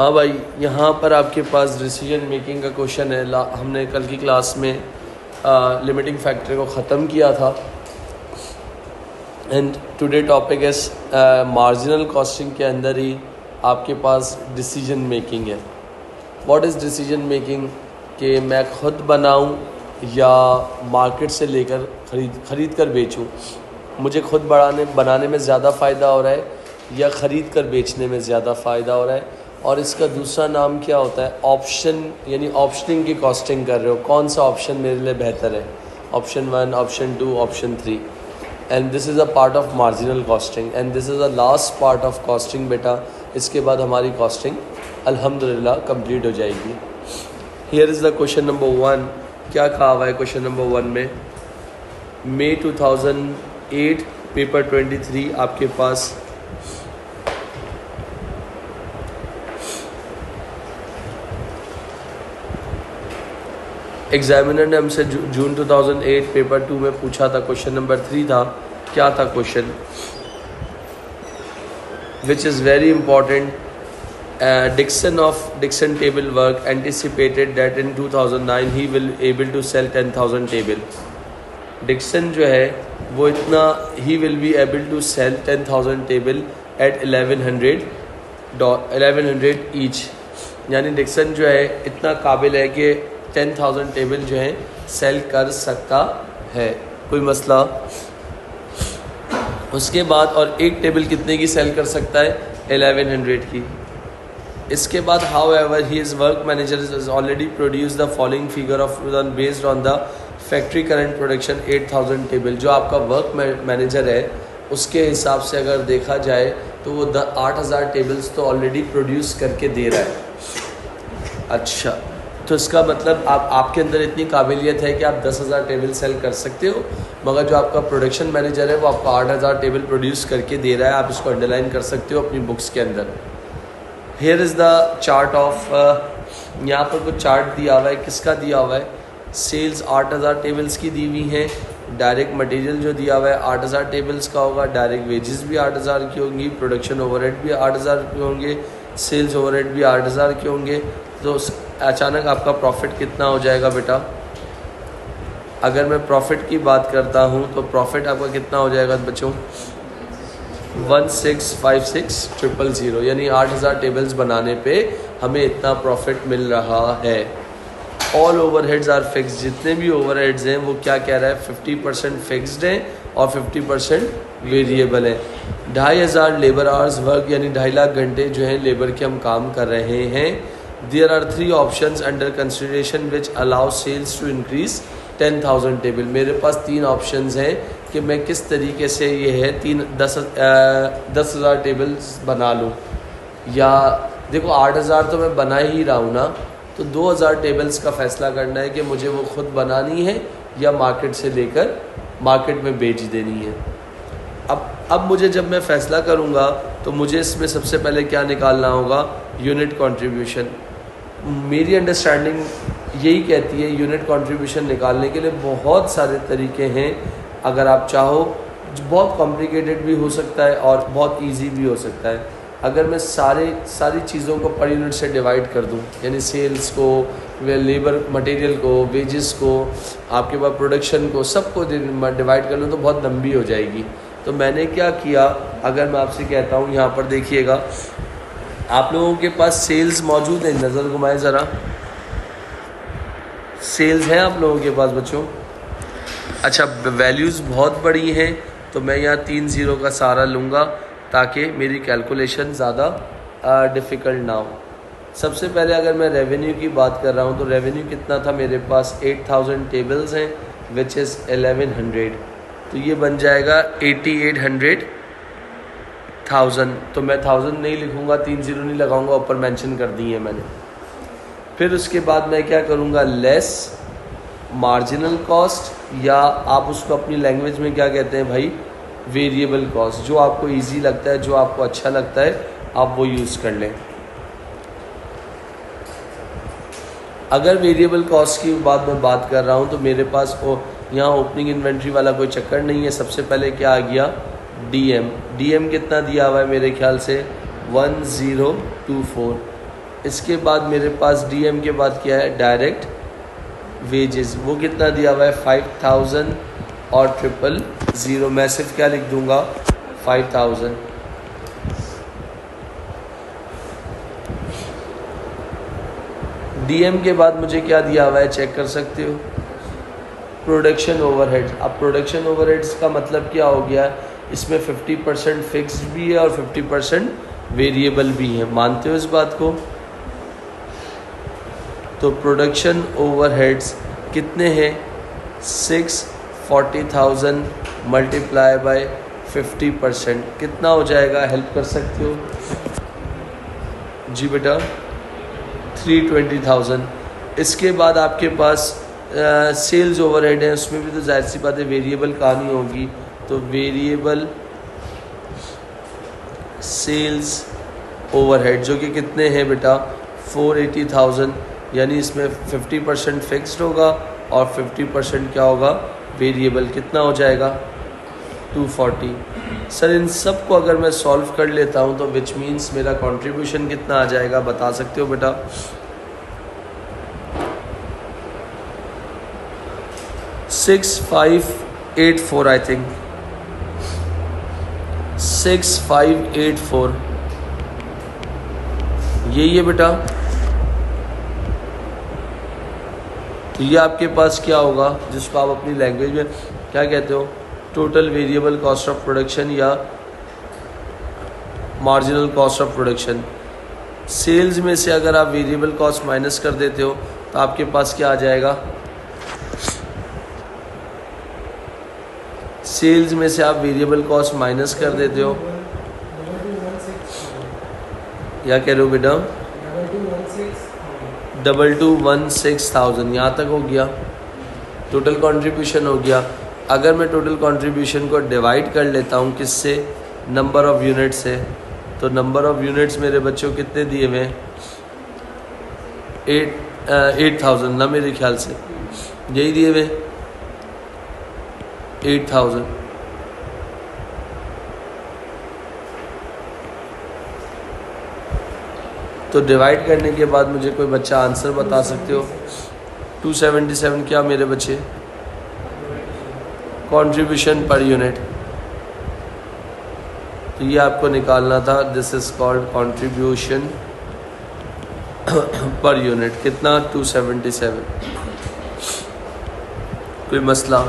हाँ भाई, यहाँ पर आपके पास डिसीजन मेकिंग का क्वेश्चन है। हमने कल की क्लास में लिमिटिंग फैक्टर को ख़त्म किया था and today topic is marginal costing के अंदर ही आपके पास डिसीजन मेकिंग है। What is decision making? कि मैं खुद बनाऊँ या मार्केट से लेकर ख़रीद कर बेचूँ। मुझे खुद बनाने में ज़्यादा फ़ायदा हो रहा है या ख़रीद कर बेचने में ज़्यादा फ़ायदा हो रहा है। और इसका दूसरा नाम क्या होता है? ऑप्शन, यानी ऑप्शनिंग की कॉस्टिंग कर रहे हो। कौन सा ऑप्शन मेरे लिए बेहतर है? Option 1, option 2, option 3। And this is a part of marginal costing and this is a last part of costing बेटा। इसके बाद हमारी कॉस्टिंग अल्हम्दुलिल्लाह कंप्लीट हो जाएगी। Here is the question number 1। क्या कहा हुआ है क्वेश्चन नंबर 1 में? मई 2008 पेपर 23 आपके पास एग्जामिनर ने हमसे जून 2008 पेपर 2 में पूछा था। क्वेश्चन नंबर 3 था। क्या था question? Which is very important. Dixon table work anticipated that in 2009 he will able to sell 10,000 table. Dixon जो है वो इतना he will be able to sell 10,000 table at 1100 each। यानी डिक्सन जो है इतना काबिल है कि 10,000 टेबल जो है सेल कर सकता है। कोई मसला? उसके बाद और एक टेबल कितने की सेल कर सकता है? 1100 की। इसके बाद however his work manager has already produced the following figure of based on the factory current production 8,000 table. जो आपका वर्क मैनेजर है उसके हिसाब से अगर देखा जाए तो वो 8,000 टेबल्स तो ऑलरेडी प्रोड्यूस करके दे रहा है। अच्छा, तो इसका मतलब आपके अंदर इतनी काबिलियत है कि आप 10,000 टेबल सेल कर सकते हो, मगर जो आपका प्रोडक्शन मैनेजर है वो आपको 8,000 टेबल प्रोड्यूस करके दे रहा है। आप इसको अंडरलाइन कर सकते हो अपनी बुक्स के अंदर। Here is the chart of, यहाँ पर कुछ चार्ट दिया हुआ है। किसका दिया हुआ है? सेल्स 8,000 टेबल्स की दी हुई हैं। डायरेक्ट मटेरियल जो दिया हुआ है 8,000 टेबल्स का होगा। डायरेक्ट वेजेस भी 8,000 की होंगी। प्रोडक्शन ओवरहेड भी 8,000 के होंगे। सेल्स ओवरहेड भी 8,000 के होंगे। तो अचानक आपका प्रॉफिट कितना हो जाएगा बेटा? अगर मैं प्रॉफिट की बात करता हूँ तो प्रॉफिट आपका कितना हो जाएगा बच्चों? 1656,000, यानी 8,000 टेबल्स बनाने पे हमें इतना प्रॉफिट मिल रहा है। All overheads are fix. जितने भी ओवरहेड्स हैं वो क्या कह रहा है? 50% फिक्स्ड हैं और 50% वेरिएबल है। 2,500 लेबर आवर्स वर्क, यानी 2.5 लाख घंटे जो हैं लेबर के हम काम कर रहे हैं। There are 3 options under consideration which allow sales to increase 10,000 table. मेरे पास 3 ऑप्शंस हैं कि मैं किस तरीके से ये है 10,000 टेबल्स बना लूँ। या देखो 8,000 तो मैं बना ही रहा हूँ ना, तो 2,000 टेबल्स का फ़ैसला करना है कि मुझे वो खुद बनानी है या मार्केट से लेकर मार्केट में बेच देनी है। अब मुझे जब मैं फ़ैसला करूँगा तो मुझे इसमें सबसे पहले क्या निकालना होगा? Unit contribution. मेरी अंडरस्टैंडिंग यही कहती है यूनिट कंट्रीब्यूशन निकालने के लिए बहुत सारे तरीके हैं। अगर आप चाहो, बहुत कॉम्प्लिकेटेड भी हो सकता है और बहुत इजी भी हो सकता है। अगर मैं सारी चीज़ों को पर यूनिट से डिवाइड कर दूं, यानी सेल्स को, लेबर मटेरियल को, वेजेस को, आपके पास प्रोडक्शन को, सबको डिवाइड कर लूँ तो बहुत लंबी हो जाएगी। तो मैंने क्या किया, अगर मैं आपसे कहता हूँ, यहाँ पर देखिएगा, आप लोगों के पास सेल्स मौजूद है? नज़र घुमाए ज़रा। सेल्स हैं आप लोगों के पास बच्चों? अच्छा, वैल्यूज़ बहुत बड़ी हैं तो मैं यहाँ 3 0 का सहारा लूँगा ताकि मेरी कैलकुलेशन ज़्यादा डिफ़िकल्ट ना हो। सबसे पहले अगर मैं रेवेन्यू की बात कर रहा हूँ तो रेवेन्यू कितना था मेरे पास? 8,000 टेबल्स हैं विच इज़ 1100, तो ये बन जाएगा 88,100,000। तो मैं 1000 नहीं लिखूँगा, 3 0 नहीं लगाऊँगा, ऊपर मेंशन कर दी है मैंने। फिर उसके बाद मैं क्या करूँगा? लेस मार्जिनल कॉस्ट, या आप उसको अपनी लैंग्वेज में क्या कहते हैं भाई? Variable cost. जो आपको इजी लगता है, जो आपको अच्छा लगता है, आप वो यूज़ कर लें। अगर वेरिएबल कॉस्ट की मैं बात कर रहा हूँ तो मेरे पास यहाँ ओपनिंग इन्वेंट्री वाला कोई चक्कर नहीं है। सबसे पहले क्या आ गया? डीएम कितना दिया हुआ है मेरे ख्याल से? 1024। इसके बाद मेरे पास डीएम के बाद क्या है, डायरेक्ट वेजेस, वो कितना दिया हुआ है 5000 और 000। मैं सिर्फ क्या लिख दूंगा 5000। डीएम के बाद मुझे क्या दिया हुआ है चेक कर सकते हो, प्रोडक्शन ओवरहेड्स। अब प्रोडक्शन ओवरहेड्स का मतलब क्या हो गया, इसमें 50% फिक्स्ड भी है और 50% वेरिएबल भी है, मानते हो इस बात को? तो प्रोडक्शन ओवरहेड्स कितने हैं, 640,000 मल्टीप्लाई बाय 50%, कितना हो जाएगा, हेल्प कर सकते हो जी बेटा? 320,000। इसके बाद आपके पास सेल्स ओवरहेड है, उसमें भी तो जाहिर सी बात है वेरिएबल कहानी होगी, तो वेरिएबल सेल्स ओवरहेड जो कि कितने हैं बेटा 480,000, यानी इसमें 50% फिक्स्ड होगा और 50% क्या होगा वेरिएबल, कितना हो जाएगा 240। सर इन सब को अगर मैं सॉल्व कर लेता हूँ तो विच मीन्स मेरा कंट्रीब्यूशन कितना आ जाएगा, बता सकते हो बेटा? 6584 आई थिंक 6584 यही है बेटा। तो ये आपके पास क्या होगा, जिसको आप अपनी लैंग्वेज में क्या कहते हो, total variable cost of production या marginal cost of production. Sales में से अगर आप वेरिएबल कॉस्ट माइनस कर देते हो तो आपके पास क्या आ जाएगा, सेल्स में से आप वेरिएबल कॉस्ट माइनस कर देते हो, क्या कह रहे हो बेटा? 2216,000 यहाँ तक हो गया, टोटल कंट्रीब्यूशन हो गया। अगर मैं टोटल कंट्रीब्यूशन को डिवाइड कर लेता हूँ किससे, नंबर ऑफ़ यूनिट से, तो नंबर ऑफ़ यूनिट्स मेरे बच्चों कितने दिए हुए हैं 8,000 ना, मेरे ख्याल से यही दिए हुए 8,000। तो डिवाइड करने के बाद मुझे कोई बच्चा आंसर बता सकते हो? 277 क्या मेरे बच्चे कंट्रीब्यूशन पर यूनिट, तो ये आपको निकालना था, this is called contribution per unit, कितना 277। कोई मसला?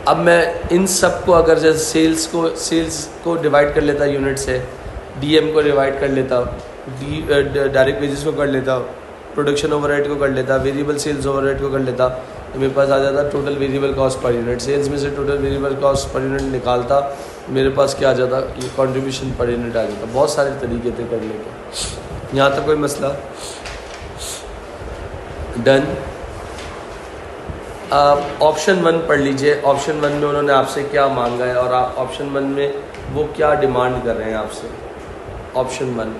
अब मैं इन सब को अगर जैसे सेल्स को डिवाइड कर लेता यूनिट से, डीएम को डिवाइड कर लेता, डायरेक्ट वेजेस को कर लेता, प्रोडक्शन ओवरहेड को कर लेता, वेरिएबल सेल्स ओवरहेड को कर लेता, तो मेरे पास आ जाता total variable cost per unit. Sales में से total variable cost per unit निकालता, मेरे पास क्या आ जाता, ये कंट्रीब्यूशन पर यूनिट आ जाता। बहुत सारे तरीके थे करने के, यहाँ तक कोई मसला? डन। आप ऑप्शन 1 पढ़ लीजिए, ऑप्शन 1 में उन्होंने आपसे क्या मांगा है और आप ऑप्शन 1 में वो क्या डिमांड कर रहे हैं आपसे। ऑप्शन 1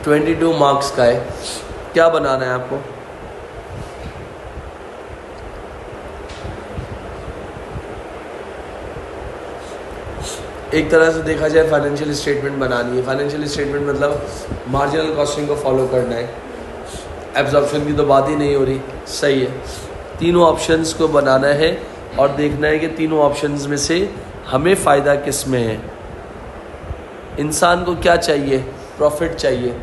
22 मार्क्स का है, क्या बनाना है आपको? एक तरह से देखा जाए फाइनेंशियल स्टेटमेंट बनानी है। फाइनेंशियल स्टेटमेंट मतलब मार्जिनल कॉस्टिंग को फॉलो करना है, एब्जॉर्प्शन की तो बात ही नहीं हो रही, सही है। तीनों ऑप्शंस को बनाना है और देखना है कि तीनों ऑप्शंस में से हमें फ़ायदा किस में है। इंसान को क्या चाहिए, प्रॉफिट चाहिए।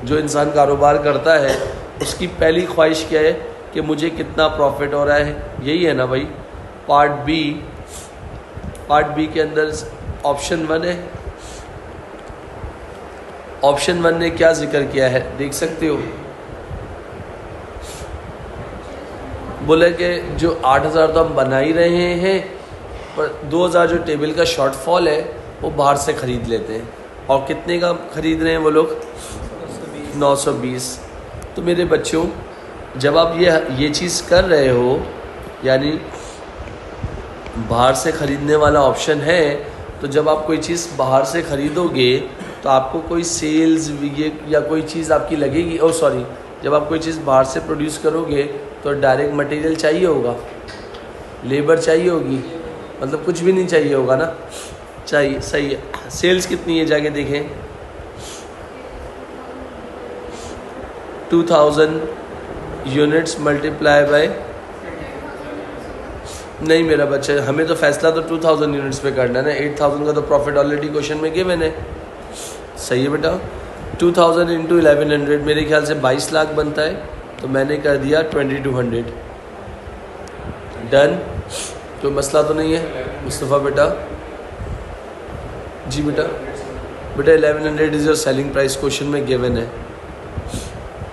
जो इंसान कारोबार करता है उसकी पहली ख्वाहिश क्या है कि मुझे कितना प्रॉफिट हो रहा है, यही है ना भाई। पार्ट बी के अंदर ऑप्शन 1 है। ऑप्शन 1 ने क्या जिक्र किया है देख सकते हो, बोले कि जो 8,000 तो हम बना ही रहे हैं, पर 2,000 जो टेबल का शॉर्टफॉल है वो बाहर से ख़रीद लेते हैं। और कितने का ख़रीद रहे हैं वो लोग, 920। तो मेरे बच्चों जब आप ये चीज़ कर रहे हो, यानी बाहर से ख़रीदने वाला ऑप्शन है, तो जब आप कोई चीज़ बाहर से ख़रीदोगे तो आपको कोई सेल्स या कोई चीज़ आपकी लगेगी, जब आप कोई चीज़ बाहर से प्रोड्यूस करोगे तो डायरेक्ट मटेरियल चाहिए होगा, लेबर चाहिए होगी, मतलब कुछ भी नहीं चाहिए होगा ना, चाहिए, सही है। सेल्स कितनी है जाके देखें, 2000 यूनिट्स मल्टीप्लाई बाय, नहीं मेरा बच्चा, हमें तो फैसला तो 2000 यूनिट्स पे करना है ना, 8000 का तो प्रॉफिट ऑलरेडी क्वेश्चन में गिवन है। सही है बेटा, 2000 इंटू 1100 मेरे ख्याल से 22 लाख बनता है, तो मैंने कर दिया 2200। डन, कोई मसला तो नहीं है मुस्तफ़ा बेटा? जी बेटा, बेटा 1100 is your selling price, question में गिवन है,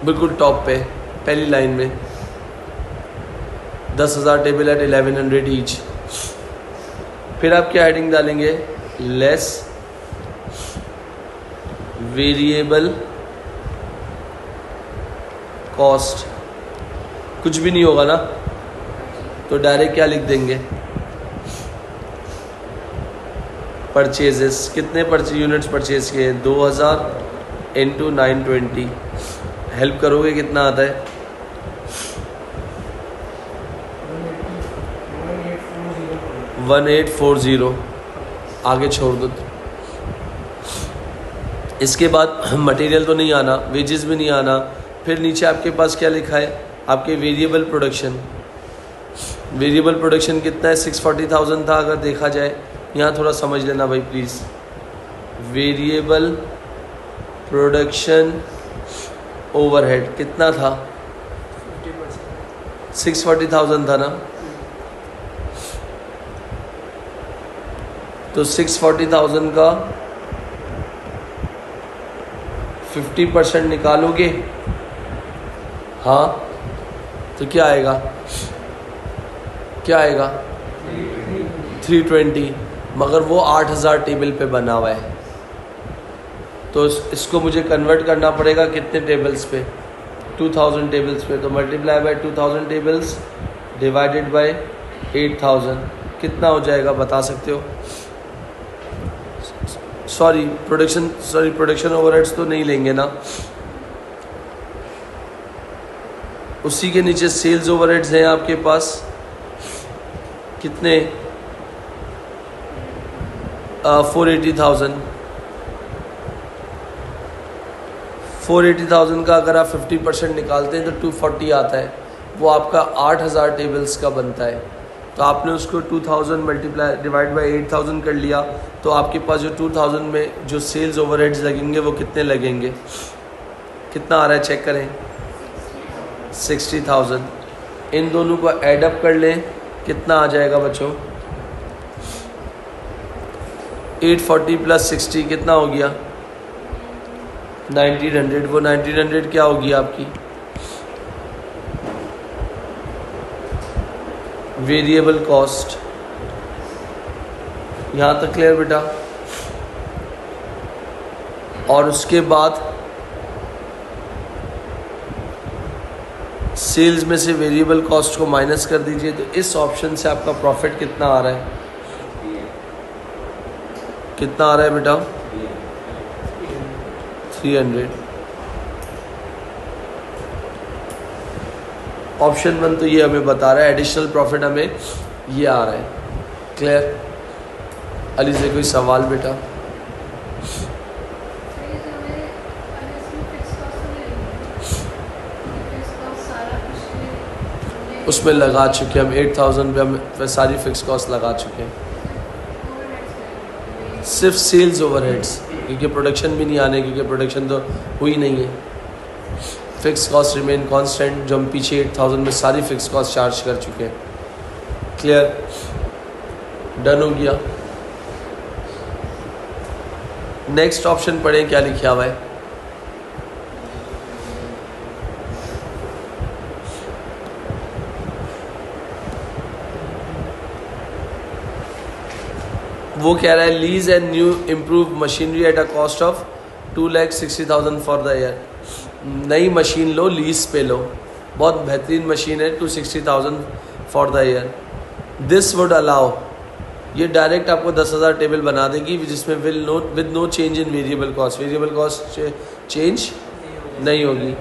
बिल्कुल टॉप पे पहली लाइन में। 10,000 टेबल एट 1100 ईच। फिर आप क्या हेडिंग डालेंगे, लेस वेरिएबल कॉस्ट, कुछ भी नहीं होगा ना, तो डायरेक्ट क्या लिख देंगे, परचेजेस, कितने यूनिट्स परचेज किए, 2000 इंटू 920, हेल्प करोगे कितना आता है, 1840, आगे छोड़ दो। इसके बाद मटेरियल तो नहीं आना, वेजेस भी नहीं आना, फिर नीचे आपके पास क्या लिखा है, आपके वेरिएबल प्रोडक्शन। वेरिएबल प्रोडक्शन कितना है, 640,000 था अगर देखा जाए, यहाँ थोड़ा समझ लेना भाई प्लीज़। वेरिएबल प्रोडक्शन ओवरहेड कितना था, 640,000 था ना, तो 640,000 का 50% निकालोगे, हाँ, तो क्या आएगा, क्या आएगा, 320, मगर वो 8000 टेबल पे बना हुआ है, तो इसको मुझे कन्वर्ट करना पड़ेगा कितने टेबल्स पे, 2000 टेबल्स पे, तो multiply by 2000 tables divided by 8000, कितना हो जाएगा बता सकते हो? प्रोडक्शन ओवरहेड्स तो नहीं लेंगे ना, उसी के नीचे सेल्स ओवरहेड्स हैं आपके पास कितने, 480,000 का अगर आप 50% निकालते हैं तो 240 आता है, वो आपका 8000 टेबल्स का बनता है, तो आपने उसको 2000 मल्टीप्लाई डिवाइड बाय 8000 कर लिया, तो आपके पास जो 2000 में जो सेल्स ओवरहेड्स लगेंगे वो कितने लगेंगे, कितना आ रहा है चेक करें, 60,000। इन दोनों को ऐड अप कर लें, कितना आ जाएगा बच्चों, 840 प्लस 60 कितना हो गया, 1900। वो 1900 क्या होगी आपकी वेरिएबल कॉस्ट। यहाँ तक क्लियर बेटा? और उसके बाद सेल्स में से वेरिएबल कॉस्ट को माइनस कर दीजिए, तो इस ऑप्शन से आपका प्रॉफिट कितना आ रहा है, कितना आ रहा है बेटा, 300। ऑप्शन 1 तो ये हमें बता रहा है, एडिशनल प्रॉफिट हमें ये आ रहा है। क्लियर? अली से कोई सवाल बेटा? उसमें लगा चुके हम 8000 पे, हम सारी फिक्स कॉस्ट लगा चुके हैं, सिर्फ सेल्स ओवरहेड्स, क्योंकि प्रोडक्शन भी नहीं आने, क्योंकि प्रोडक्शन तो हुई नहीं है। फिक्स कॉस्ट रिमेन कांस्टेंट, जो हम पीछे 8000 में सारी फिक्स कॉस्ट चार्ज कर चुके हैं। क्लियर? डन हो गया। नेक्स्ट ऑप्शन पढ़ें क्या लिखा हुआ है, वो कह रहा है lease and new improve machinery at a cost of 2,60,000 for the year. नई मशीन लो, लीज पे लो, बहुत बेहतरीन मशीन है, 260,000 for the year. This would allow, ये डायरेक्ट आपको 10,000 टेबल बना देगी, जिसमें with no change in variable cost. Variable cost change नहीं होगी।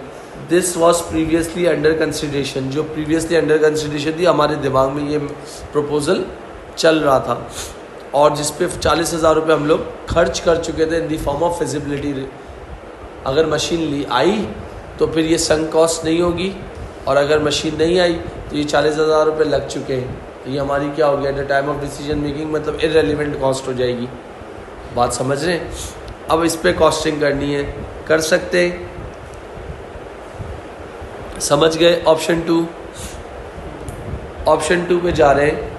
This was previously under consideration, जो प्रीवियसली अंडर कंसिडरेशन थी, हमारे दिमाग में ये प्रपोज़ल चल रहा था और जिस पे 40,000 रुपये हम लोग खर्च कर चुके थे इन दी फॉर्म ऑफ फिजिबिलिटी। अगर मशीन आई तो फिर ये संक कॉस्ट नहीं होगी, और अगर मशीन नहीं आई तो ये 40,000 रुपये लग चुके हैं, तो ये हमारी क्या हो गया, at the time of decision making मतलब इररेलेवेंट कॉस्ट हो जाएगी। बात समझ रहे हैं? अब इस पर कॉस्टिंग करनी है, कर सकते हैं। समझ गए? ऑप्शन 2, ऑप्शन 2 पे जा रहे हैं।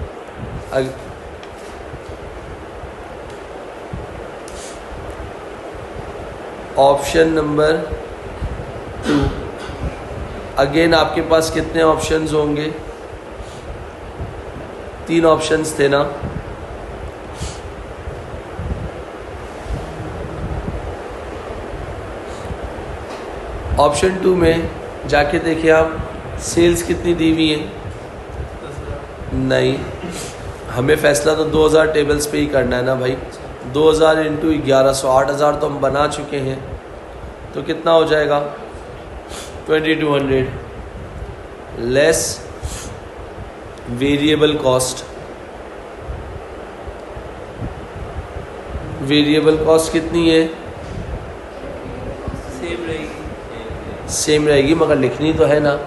ऑप्शन नंबर 2, अगेन आपके पास कितने ऑप्शंस होंगे? 3 ऑप्शंस थे ना। ऑप्शन 2 में जाके देखिए आप, सेल्स कितनी दी हुई है? नहीं, हमें फैसला तो 2000 टेबल्स पे ही करना है ना भाई। 2000 इंटू 1100, 8000 तो हम बना चुके हैं, तो कितना हो जाएगा? 2200 less variable cost. Variable cost कितनी है? सेम रहेगी, मगर लिखनी तो है ना।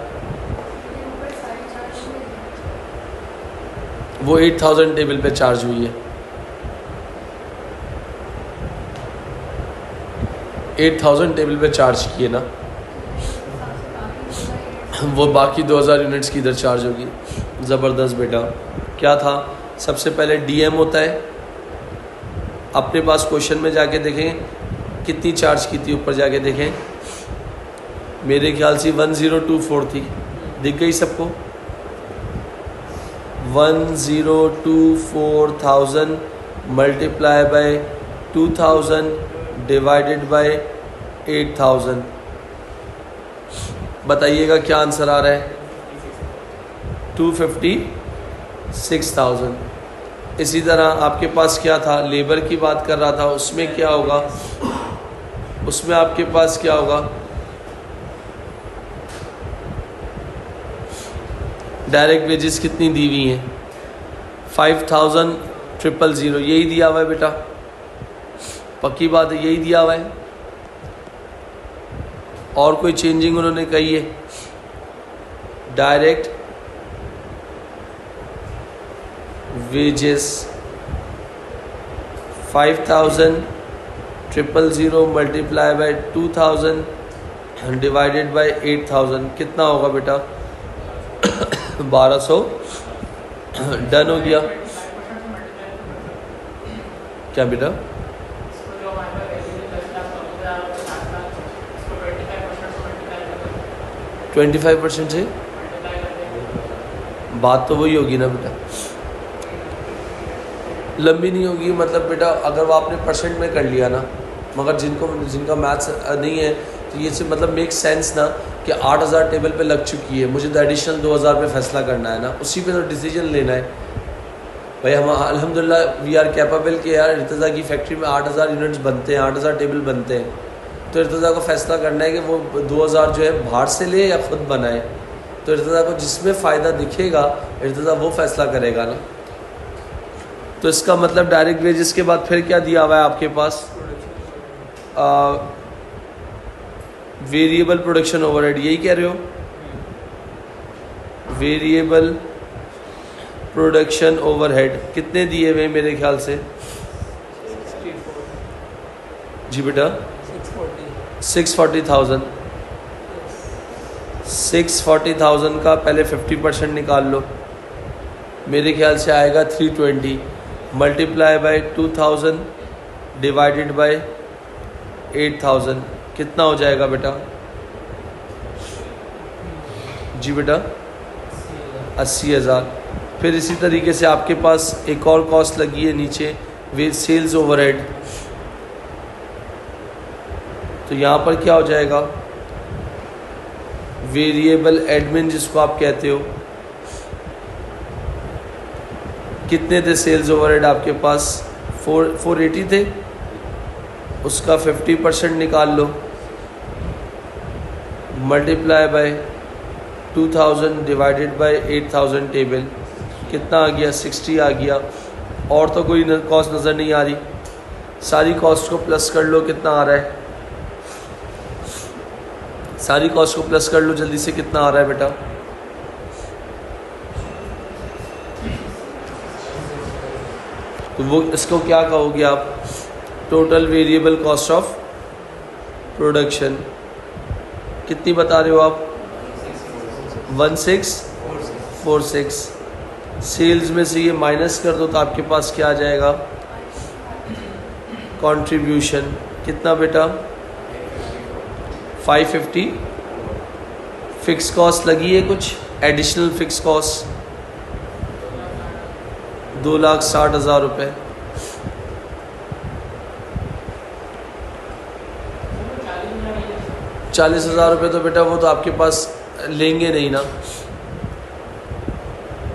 वो 8000 टेबल पे चार्ज हुई है, 8000 टेबल पे चार्ज किए ना, वो बाकी 2000 यूनिट्स की इधर चार्ज होगी। ज़बरदस्त बेटा। क्या था? सबसे पहले डीएम होता है। अपने पास क्वेश्चन में जाके देखें कितनी चार्ज की थी, ऊपर जाके देखें, मेरे ख्याल से 1024 थी। दिख गई सबको? 1024,000 मल्टीप्लाई बाय 2000 डिवाइडेड बाय 8000। बताइएगा क्या आंसर आ रहा है? 256,000। इसी तरह आपके पास क्या था? लेबर की बात कर रहा था, उसमें क्या होगा? उसमें आपके पास क्या होगा? डायरेक्ट वेजेस कितनी दी हुई हैं? 5,000 यही दिया हुआ है बेटा, पक्की बात है, यही दिया हुआ है। और कोई चेंजिंग उन्होंने कही है? Direct wages 5,000 multiply by 2000 divided by 8000, कितना होगा बेटा? 1200। डन हो गया क्या बेटा? तो 25% से बात तो वही होगी ना बेटा, लंबी नहीं होगी। मतलब बेटा अगर वो आपने परसेंट में कर लिया ना, मगर जिनका मैथ्स नहीं है तो ये से मतलब मेक सेंस ना कि 8000 टेबल पे लग चुकी है, मुझे तो एडिशनल 2000 पे फैसला करना है ना, उसी पे तो डिसीजन लेना है भाई। हम अल्हम्दुलिल्लाह वी आर कैपेबल कि यार इर्तज़ा की फैक्ट्री में 8000 यूनिट्स बनते हैं, 8000 टेबल बनते हैं, तो इर्तज़ा को फैसला करना है कि वो 2000 जो है बाहर से ले या ख़ुद बनाए। तो इर्तज़ा को जिसमें फ़ायदा दिखेगा इर्तज़ा वो फैसला करेगा ना। तो इसका मतलब डायरेक्ट वेजेस के बाद फिर क्या दिया हुआ है आपके पास? वेरिएबल प्रोडक्शन ओवरहेड, यही कह रहे हो? वेरिएबल प्रोडक्शन ओवरहेड कितने दिए हुए मेरे ख्याल से? जी बेटा 640,000। 640,000 का पहले 50% निकाल लो, मेरे ख्याल से आएगा 320 मल्टीप्लाई बाय 2000 डिवाइडेड बाय 8000, कितना हो जाएगा बेटा? जी बेटा 80,000। फिर इसी तरीके से आपके पास एक और कॉस्ट लगी है नीचे, वे सेल्स ओवरहेड। तो यहाँ पर क्या हो जाएगा? वेरिएबल एडमिन जिसको आप कहते हो, कितने थे सेल्स ओवरहेड आपके पास? 480 थे, उसका 50% निकाल लो, multiply by 2000 divided by 8000 table, कितना आ गया? 60 आ गया। और तो कोई कॉस्ट नज़र नहीं आ रही। सारी कॉस्ट को प्लस कर लो, कितना आ रहा है? सारी कॉस्ट को प्लस कर लो जल्दी से, कितना आ रहा है बेटा? तो वो इसको क्या कहोगे आप? Total variable cost of production कितनी बता रहे हो आप? 1646। सेल्स में से ये माइनस कर दो तो आपके पास क्या आ जाएगा? कंट्रीब्यूशन कितना बेटा? 550। फिक्स कॉस्ट लगी है कुछ एडिशनल फिक्स कॉस्ट? 2,60,000 रुपये। ₹40,000 तो बेटा वो तो आपके पास लेंगे नहीं ना।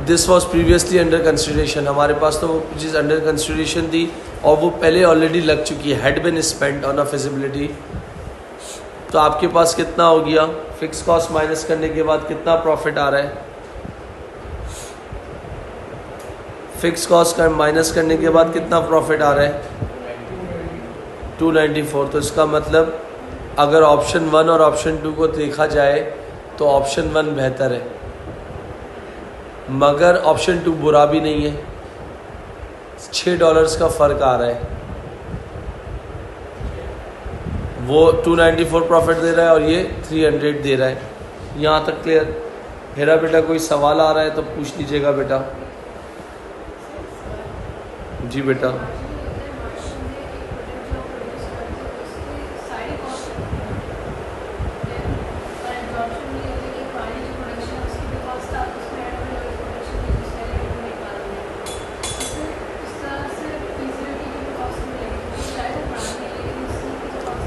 This was previously under consideration, हमारे पास तो वो चीज़ अंडर कंसिडरेशन थी और वो पहले ऑलरेडी लग चुकी है, had been spent on a feasibility. तो आपके पास कितना हो गया? फिक्स कॉस्ट माइनस करने के बाद कितना प्रॉफिट आ रहा है? फिक्स कॉस्ट का माइनस करने के बाद कितना प्रॉफिट आ रहा है? 294। तो इसका मतलब अगर ऑप्शन 1 और ऑप्शन 2 को देखा जाए तो ऑप्शन 1 बेहतर है, मगर ऑप्शन 2 बुरा भी नहीं है। $6 का फ़र्क आ रहा है। वो 294 प्रॉफिट दे रहा है और ये 300 दे रहा है। यहाँ तक क्लियर? मेरा बेटा कोई सवाल आ रहा है तो पूछ लीजिएगा बेटा। जी बेटा।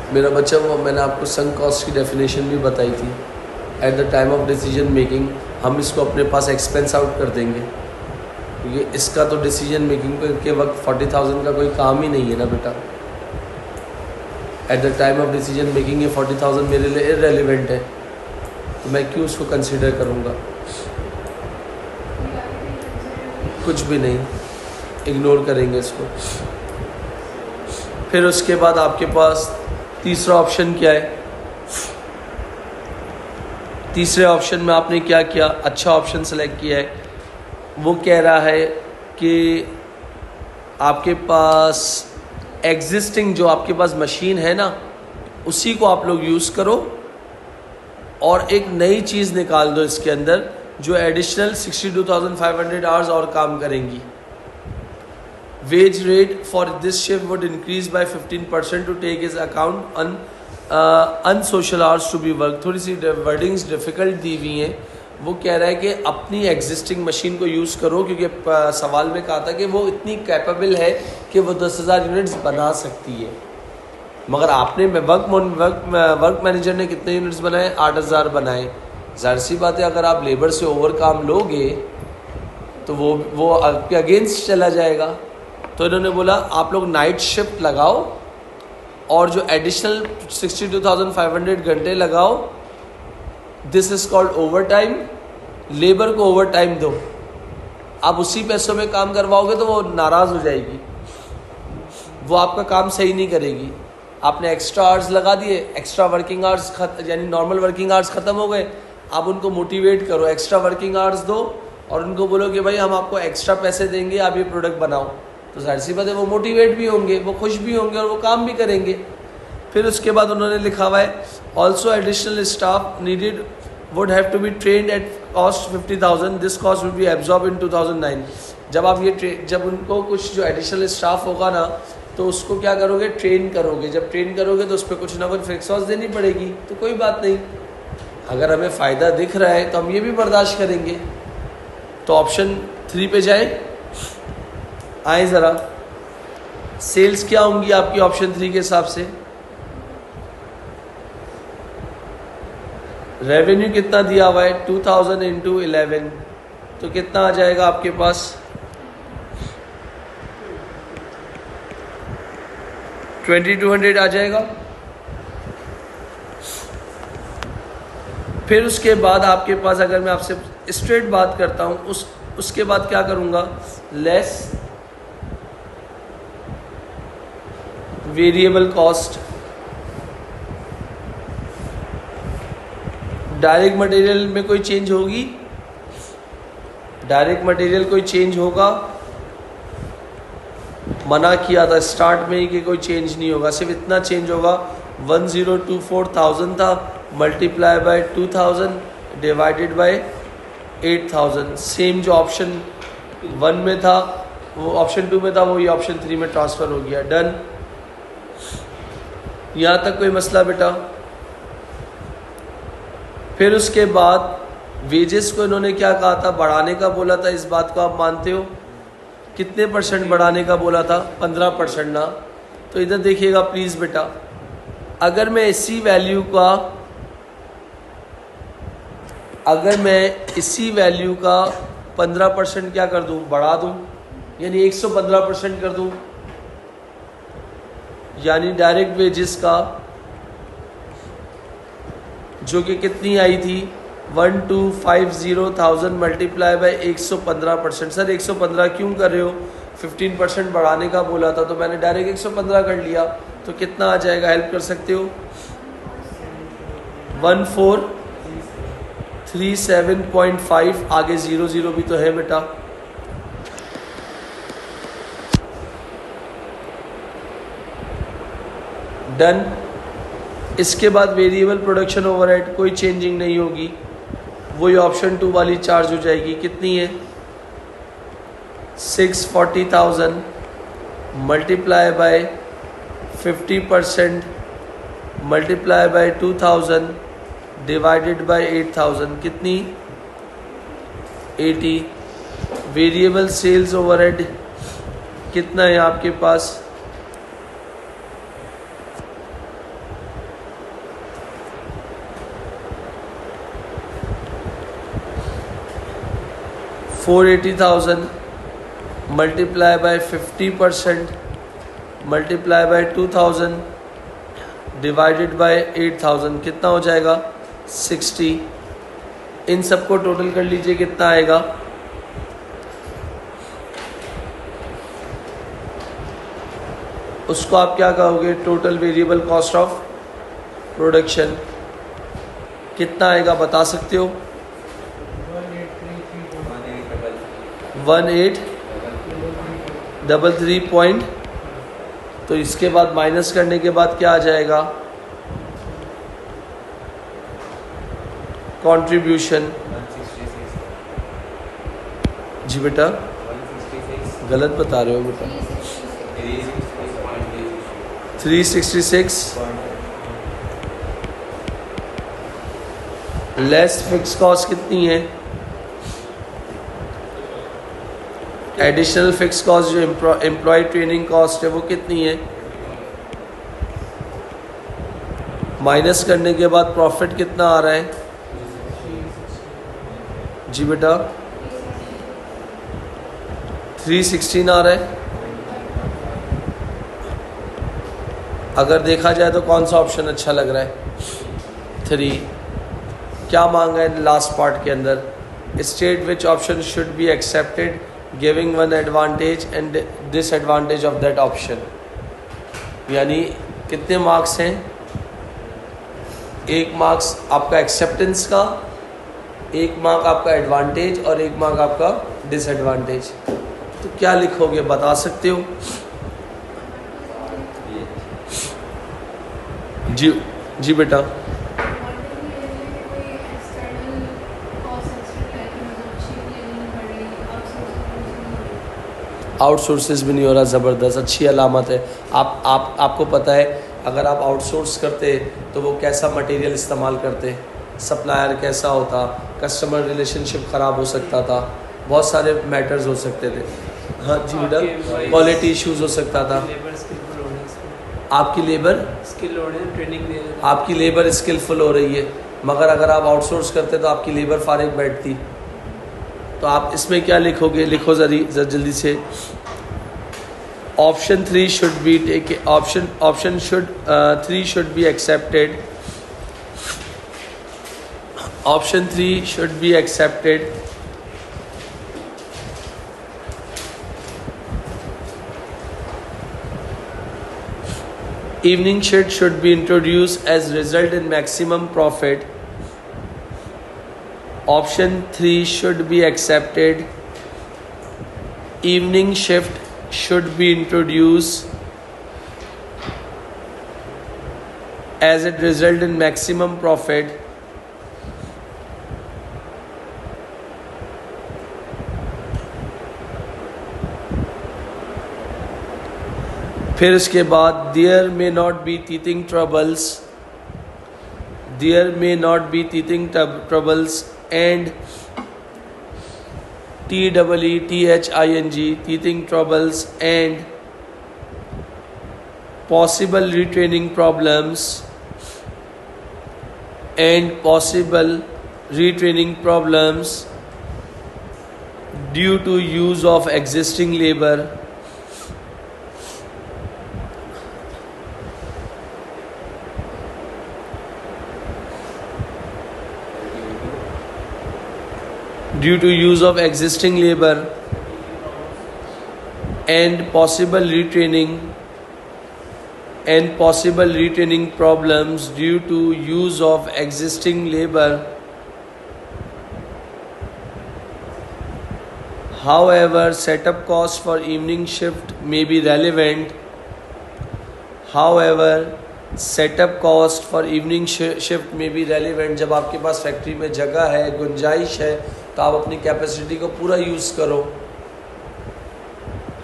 मेरा बच्चा वो मैंने आपको संक कॉस्ट की डेफिनेशन भी बताई थी। At the time of decision making हम इसको अपने पास एक्सपेंस आउट कर देंगे, क्योंकि इसका तो डिसीजन मेकिंग के वक्त 40,000 का कोई काम ही नहीं है ना बेटा। At the time of decision making ये 40,000 मेरे लिए इररेलेवेंट है, तो मैं क्यों उसको कंसिडर करूँगा? कुछ भी नहीं, इग्नोर करेंगे इसको। फिर उसके बाद आपके पास तीसरा ऑप्शन क्या है? तीसरे ऑप्शन में आपने क्या किया? अच्छा ऑप्शन सेलेक्ट किया है। वो कह रहा है कि आपके पास एग्जिस्टिंग जो आपके पास मशीन है ना, उसी को आप लोग यूज़ करो और एक नई चीज़ निकाल दो इसके अंदर जो एडिशनल 62,500 आवर्स और काम करेंगी। Wage rate for this shift would increase by 15% to take his account on unsocial hours to be worked। थोड़ी सी वर्डिंग्स डिफ़िकल्ट दी हुई हैं। वो कह रहा है कि अपनी एग्जिस्टिंग मशीन को यूज़ करो, क्योंकि सवाल में कहा था कि वो इतनी कैपेबल है कि वो 10,000 यूनिट्स बना सकती है। मगर आपने वर्क मैनेजर ने कितने यूनिट्स बनाए? 8,000 बनाए। ज़ाहिर सी बात है अगर आप लेबर से ओवर काम लोगे तो वो आपके अगेंस्ट चला जाएगा। तो इन्होंने बोला आप लोग नाइट शिफ्ट लगाओ और जो एडिशनल 62,500 घंटे लगाओ, this is called over time. Labour को ओवर टाइम दो, आप उसी पैसों में काम करवाओगे तो वो नाराज़ हो जाएगी, वो आपका काम सही नहीं करेगी। आपने एक्स्ट्रा आवर्स लगा दिए, एक्स्ट्रा वर्किंग आवर्स यानी नॉर्मल वर्किंग आवर्स ख़त्म हो गए, आप उनको मोटिवेट करो, एक्स्ट्रा वर्किंग आवर्स दो और उनको बोलो कि भाई हम आपको एक्स्ट्रा पैसे देंगे, आप ये प्रोडक्ट बनाओ। तो जाहिर सी बात है वो मोटिवेट भी होंगे, वो खुश भी होंगे और वो काम भी करेंगे। फिर उसके बाद उन्होंने लिखा हुआ है also additional staff needed would have to be trained at cost 50,000, this cost will be absorb in 2009। जब आप जब उनको कुछ जो एडिशनल स्टाफ होगा ना, तो उसको क्या करोगे? ट्रेन करोगे। जब ट्रेन करोगे तो उस पर कुछ ना कुछ फिक्स कॉस्ट देनी पड़ेगी। तो कोई बात नहीं, अगर हमें फ़ायदा दिख रहा है तो हम ये भी बर्दाश्त करेंगे। तो ऑप्शन 3 पे जाए, आए ज़रा। सेल्स क्या होंगी आपकी ऑप्शन 3 के हिसाब से? रेवेन्यू कितना दिया हुआ है? 2000 इंटू 11, तो कितना आ जाएगा आपके पास? 2200 आ जाएगा। फिर उसके बाद आपके पास, अगर मैं आपसे स्ट्रेट बात करता हूँ, उसके बाद क्या करूँगा, less variable cost, direct material में कोई चेंज होगी, डायरेक्ट मटेरियल कोई चेंज होगा, मना किया था स्टार्ट में ही कि कोई चेंज नहीं होगा, सिर्फ इतना चेंज होगा 1024,000 था, multiply by 2000 divided by 8000, same जो ऑप्शन 1 में था वो ऑप्शन 2 में था, वही ऑप्शन 3 में ट्रांसफ़र हो गया। डन। यहाँ तक कोई मसला बेटा? फिर उसके बाद वेजेस को इन्होंने क्या कहा था, बढ़ाने का बोला था, इस बात को आप मानते हो? कितने परसेंट बढ़ाने का बोला था? 15% ना। तो इधर देखिएगा प्लीज़ बेटा, अगर मैं इसी वैल्यू का, अगर मैं इसी वैल्यू का 15% क्या कर दूं, बढ़ा दूं, यानी 115% कर दूं, यानी डायरेक्ट वेजेस का जो कि कितनी आई थी 1250,000 मल्टीप्लाई बाय 115%। सर 115 क्यों कर रहे हो? 15% बढ़ाने का बोला था, तो मैंने डायरेक्ट 115 कर लिया। तो कितना आ जाएगा, हेल्प कर सकते हो? 1437.5, आगे 00 भी तो है बेटा। डन। इसके बाद वेरिएबल प्रोडक्शन ओवरहेड कोई चेंजिंग नहीं होगी, वही ऑप्शन 2 वाली चार्ज हो जाएगी। कितनी है? 640,000 multiply by 50% multiply by 2000 divided by 8000, कितनी? 80। वेरिएबल सेल्स ओवरहेड कितना है आपके पास? 480,000 multiply by 50% multiply by 2000 divided by 8000, कितना हो जाएगा? 60। इन सबको टोटल कर लीजिए, कितना आएगा? उसको आप क्या कहोगे? Total variable cost of production. कितना आएगा बता सकते हो? 1833 पॉइंट। तो इसके बाद माइनस करने के बाद क्या आ जाएगा? कंट्रीब्यूशन। जी बेटा गलत बता रहे हो बेटा। 366 लेस फिक्स कॉस्ट कितनी है? एडिशनल फिक्स कॉस्ट जो एम्प्लॉय ट्रेनिंग कॉस्ट है वो कितनी है? माइनस करने के बाद प्रॉफिट कितना आ रहा है? जी बेटा 316 आ रहा है। अगर देखा जाए तो कौन सा ऑप्शन अच्छा लग रहा है? 3। क्या मांगा है लास्ट पार्ट के अंदर? State which option should be accepted giving one advantage and disadvantage of that option. यानी कितने मार्क्स हैं? 1 मार्क्स आपका एक्सेप्टेंस का, 1 मार्क आपका एडवांटेज और 1 मार्क आपका डिसएडवांटेज। तो क्या लिखोगे बता सकते हो? जी जी बेटा। आउटसोर्सेज भी नहीं हो रहा, ज़बरदस्त, अच्छी अलामत है। आपको पता है अगर आप आउटसोर्स करते तो वो कैसा मटेरियल इस्तेमाल करते, सप्लायर कैसा होता, कस्टमर रिलेशनशिप ख़राब हो सकता था, बहुत सारे मैटर्स हो सकते थे। हाँ जी बेटा, क्वालिटी इश्यूज हो सकता था। आपकी लेबर स्किल हो रही है, ट्रेनिंग दे रहे हैं, आपकी लेबर स्किलफुल हो रही है, मगर अगर आप आउटसोर्स करते तो आपकी लेबर फारिग बैठती। तो आप इसमें क्या लिखोगे? लिखो जरा जल्दी से। Option 3 should be take, option 3 should be accepted. Option 3 should be accepted. Evening shift should be introduced as result in maximum profit. Option 3 should be accepted. Evening shift should be introduced as it result in maximum profit. फिर इसके बाद there may not be teething troubles, there may not be teething troubles and TEETHING teething troubles and possible retraining problems due to use of existing labor. Due to use of existing labor and possible retraining problems due to use of existing labor. However, setup costs for evening shift may be relevant. जब आपके पास factory में जगह है, गुंजाइश है, तो आप अपनी कैपेसिटी को पूरा यूज़ करो.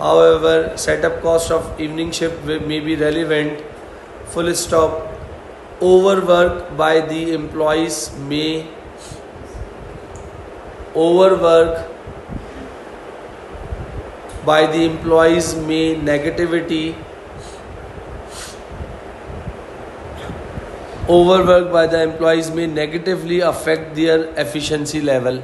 However, setup cost of evening shift may be relevant. Full stop. Overwork by the employees may negatively affect their efficiency level.